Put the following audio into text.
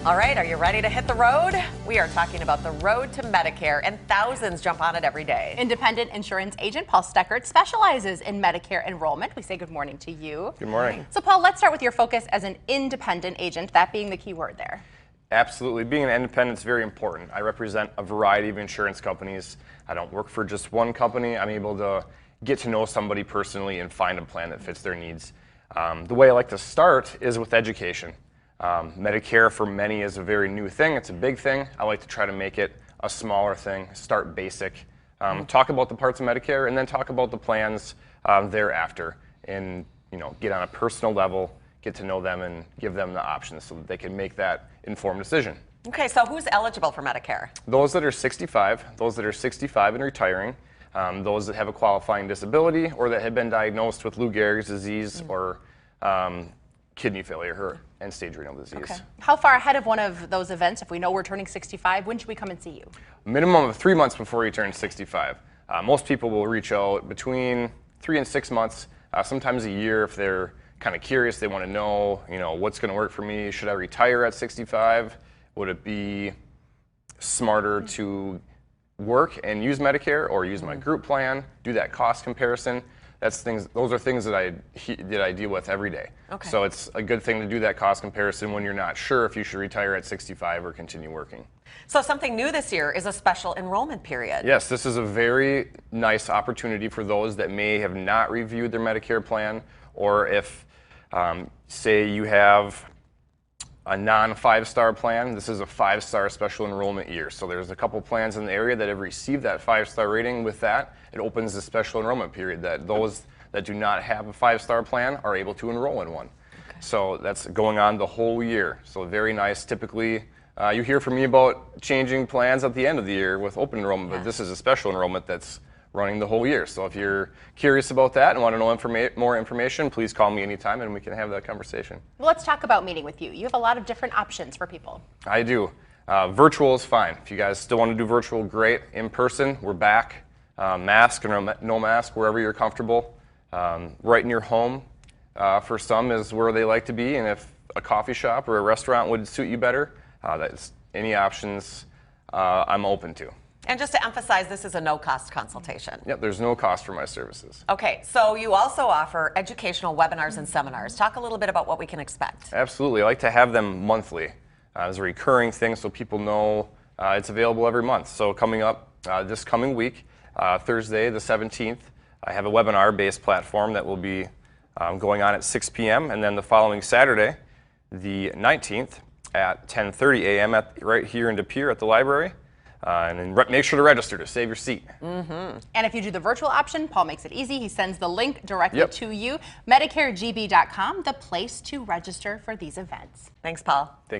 All right, are you ready to hit the road? We are talking about the road to Medicare, and thousands jump on it every day. Independent insurance agent Paul Steckert specializes in Medicare enrollment. We say good morning to you. Good morning. So Paul, let's start with your focus as an independent agent, that being the key word there. Absolutely. Being an independent is very important. I represent a variety of insurance companies. I don't work for just one company. I'm able to get to know somebody personally and find a plan that fits their needs. The way I like to start is with education. Medicare for many is a very new thing. It's a big thing. I like to try to make it a smaller thing, start basic, talk about the parts of Medicare, and then talk about the plans thereafter, and get on a personal level, get to know them, and give them the options so that they can make that informed decision. Okay, so who's eligible for Medicare? Those that are 65, and retiring, those that have a qualifying disability or that have been diagnosed with Lou Gehrig's disease or kidney failure or end-stage renal disease. Okay. How far ahead of one of those events, if we know we're turning 65, when should we come and see you? Minimum of 3 months before you turn 65. Most people will reach out between 3 and 6 months, sometimes a year if they're kind of curious. They want to know, what's going to work for me. Should I retire at 65? Would it be smarter to work and use Medicare or use my group plan? Do that cost comparison. Those are things that I deal with every day. Okay. So it's a good thing to do that cost comparison when you're not sure if you should retire at 65 or continue working. So something new this year is a special enrollment period. Yes, this is a very nice opportunity for those that may have not reviewed their Medicare plan, or if, say, you have a non-5-star plan. This is a 5-star special enrollment year. So there's a couple plans in the area that have received that 5-star rating. With that, it opens the special enrollment period that those that do not have a 5-star plan are able to enroll in one. Okay. So that's going on the whole year. So very nice. Typically, you hear from me about changing plans at the end of the year with open enrollment, but this is a special enrollment that's running the whole year. So if you're curious about that and want to know more information, please call me anytime and we can have that conversation. Well, let's talk about meeting with you. You have a lot of different options for people. I do. Virtual is fine. If you guys still want to do virtual, great. In person, we're back. Mask or no mask, wherever you're comfortable. Right in your home, for some, is where they like to be. And if a coffee shop or a restaurant would suit you better, that's any options I'm open to. And just to emphasize, this is a no-cost consultation. Yep, there's no cost for my services. Okay, so you also offer educational webinars and seminars. Talk a little bit about what we can expect. Absolutely. I like to have them monthly as a recurring thing so people know it's available every month. So coming up this coming week, Thursday the 17th, I have a webinar-based platform that will be going on at 6 p.m. And then the following Saturday, the 19th, at 10:30 a.m. right here in De Pere at the library. And then make sure to register to save your seat. And if you do the virtual option, Paul makes it easy. He sends the link directly to you. MedicareGB.com, the place to register for these events. Thanks, Paul. Thank you.